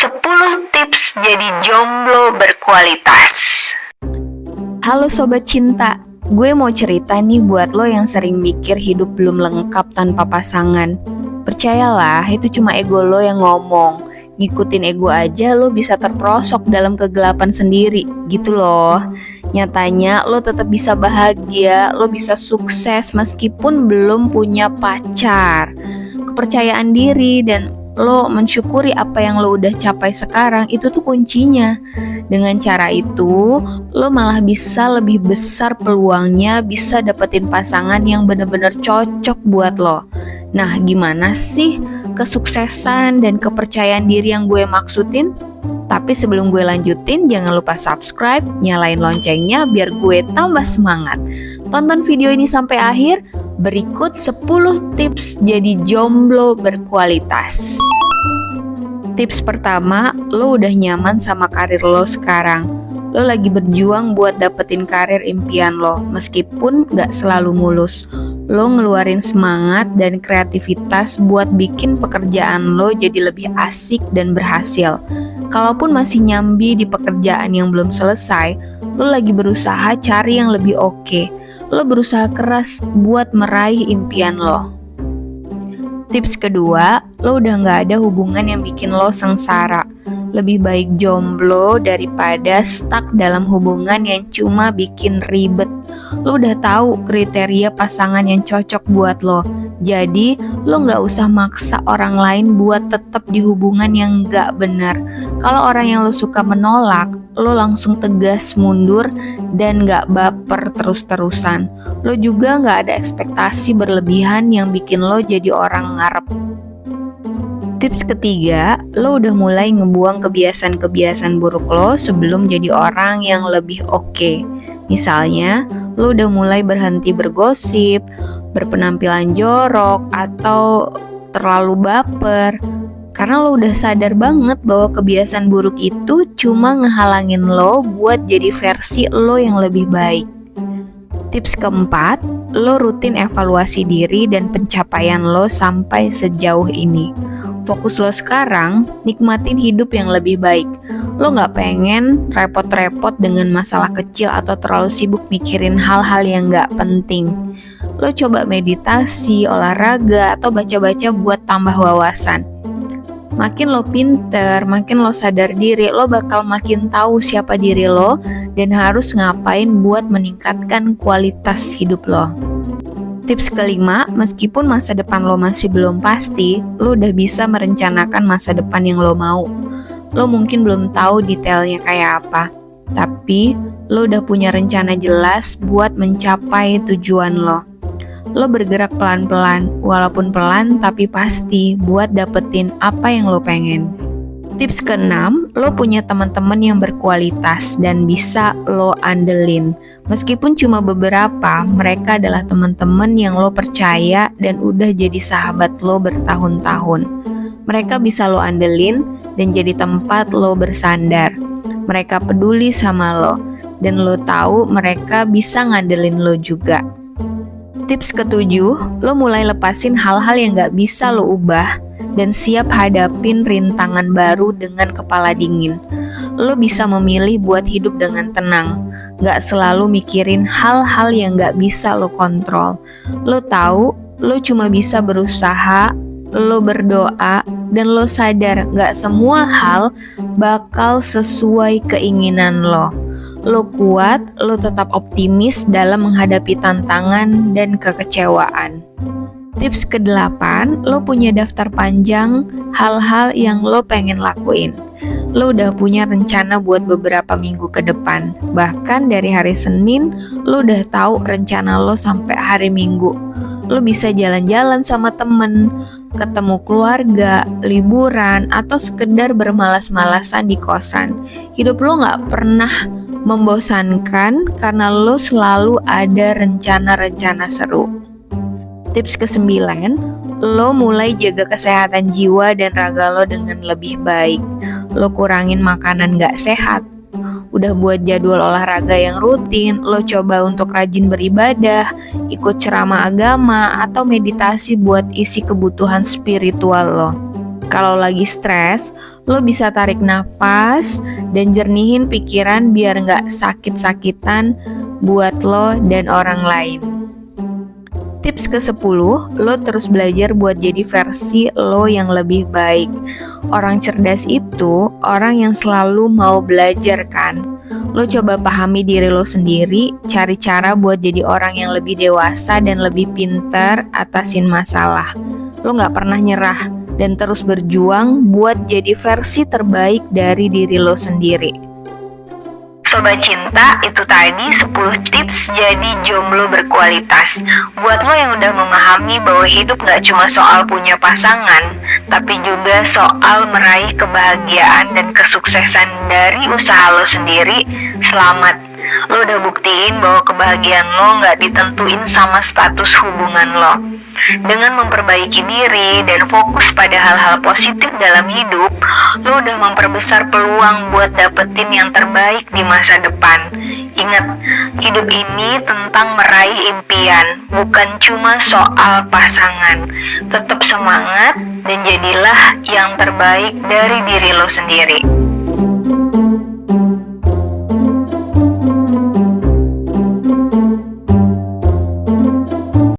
10 tips jadi jomblo berkualitas. Halo Sobat Cinta, gue mau cerita nih buat lo yang sering mikir hidup belum lengkap tanpa pasangan. Percayalah, itu cuma ego lo yang ngomong. Ngikutin ego aja lo bisa terperosok dalam kegelapan sendiri, gitu loh. Nyatanya lo tetap bisa bahagia, lo bisa sukses meskipun belum punya pacar. Kepercayaan diri dan lo mensyukuri apa yang lo udah capai sekarang itu tuh kuncinya. Dengan cara itu, lo malah bisa lebih besar peluangnya bisa dapetin pasangan yang bener-bener cocok buat lo. Nah, gimana sih kesuksesan dan kepercayaan diri yang gue maksudin? Tapi sebelum gue lanjutin, jangan lupa subscribe, nyalain loncengnya biar gue tambah semangat. Tonton video ini sampai akhir. Berikut 10 tips jadi jomblo berkualitas. Tips pertama, lo udah nyaman sama karir lo sekarang. Lo lagi berjuang buat dapetin karir impian lo, meskipun gak selalu mulus. Lo ngeluarin semangat dan kreativitas buat bikin pekerjaan lo jadi lebih asik dan berhasil. Kalaupun masih nyambi di pekerjaan yang belum selesai, lo lagi berusaha cari yang lebih oke. Lo berusaha keras buat meraih impian lo. Tips kedua, lo udah gak ada hubungan yang bikin lo sengsara. Lebih baik jomblo daripada stuck dalam hubungan yang cuma bikin ribet. Lo udah tahu kriteria pasangan yang cocok buat lo. Jadi, lo gak usah maksa orang lain buat tetap di hubungan yang gak benar. Kalau orang yang lo suka menolak, lo langsung tegas mundur dan gak baper terus-terusan. Lo juga gak ada ekspektasi berlebihan yang bikin lo jadi orang ngarep. Tips ketiga, lo udah mulai ngebuang kebiasaan-kebiasaan buruk lo sebelum jadi orang yang lebih oke. Misalnya, lo udah mulai berhenti bergosip, berpenampilan jorok, atau terlalu baper. Karena lo udah sadar banget bahwa kebiasaan buruk itu cuma ngehalangin lo buat jadi versi lo yang lebih baik. Tips keempat, lo rutin evaluasi diri dan pencapaian lo sampai sejauh ini. Fokus lo sekarang, nikmatin hidup yang lebih baik. Lo gak pengen repot-repot dengan masalah kecil atau terlalu sibuk mikirin hal-hal yang gak penting. Lo coba meditasi, olahraga, atau baca-baca buat tambah wawasan. Makin lo pinter, makin lo sadar diri, lo bakal makin tahu siapa diri lo dan harus ngapain buat meningkatkan kualitas hidup lo. Tips kelima, meskipun masa depan lo masih belum pasti, lo udah bisa merencanakan masa depan yang lo mau. Lo mungkin belum tahu detailnya kayak apa, tapi lo udah punya rencana jelas buat mencapai tujuan lo. Lo bergerak pelan-pelan, walaupun pelan tapi pasti buat dapetin apa yang lo pengen. Tips keenam, lo punya teman-teman yang berkualitas dan bisa lo andelin. Meskipun cuma beberapa, mereka adalah teman-teman yang lo percaya dan udah jadi sahabat lo bertahun-tahun. Mereka bisa lo andelin dan jadi tempat lo bersandar. Mereka peduli sama lo dan lo tahu mereka bisa ngandelin lo juga. Tips ketujuh, lo mulai lepasin hal-hal yang gak bisa lo ubah dan siap hadapin rintangan baru dengan kepala dingin. Lo bisa memilih buat hidup dengan tenang, gak selalu mikirin hal-hal yang gak bisa lo kontrol. Lo tahu, lo cuma bisa berusaha, lo berdoa, dan lo sadar gak semua hal bakal sesuai keinginan lo. Lo kuat, lo tetap optimis dalam menghadapi tantangan dan kekecewaan. Tips ke-8, lo punya daftar panjang hal-hal yang lo pengen lakuin. Lo udah punya rencana buat beberapa minggu ke depan. Bahkan dari hari Senin, lo udah tahu rencana lo sampai hari Minggu. Lo bisa jalan-jalan sama temen, ketemu keluarga, liburan, atau sekedar bermalas-malasan di kosan. Hidup lo gak pernah membosankan karena lo selalu ada rencana-rencana seru. Tips ke-9, lo mulai jaga kesehatan jiwa dan raga lo dengan lebih baik. Lo kurangin makanan gak sehat. Udah buat jadwal olahraga yang rutin, lo coba untuk rajin beribadah, ikut ceramah agama, atau meditasi buat isi kebutuhan spiritual lo. Kalau lagi stres, Lo bisa tarik nafas dan jernihin pikiran biar nggak sakit-sakitan buat lo dan orang lain. Tips ke-10, lo terus belajar buat jadi versi lo yang lebih baik. Orang cerdas itu orang yang selalu mau belajar kan. Lo coba pahami diri lo sendiri, cari cara buat jadi orang yang lebih dewasa dan lebih pintar atasin masalah. Lo gak pernah nyerah dan terus berjuang buat jadi versi terbaik dari diri lo sendiri. Sobat Cinta, itu tadi 10 tips jadi jomblo berkualitas. Buat lo yang udah memahami bahwa hidup gak cuma soal punya pasangan, tapi juga soal meraih kebahagiaan dan kesuksesan dari usaha lo sendiri, selamat. Lo udah buktiin bahwa kebahagiaan lo gak ditentuin sama status hubungan lo. Dengan memperbaiki diri dan fokus pada hal-hal positif dalam hidup, lo udah memperbesar peluang buat dapetin yang terbaik di masa depan. Ingat, hidup ini tentang meraih impian, bukan cuma soal pasangan. Tetap semangat dan jadilah yang terbaik dari diri lo sendiri.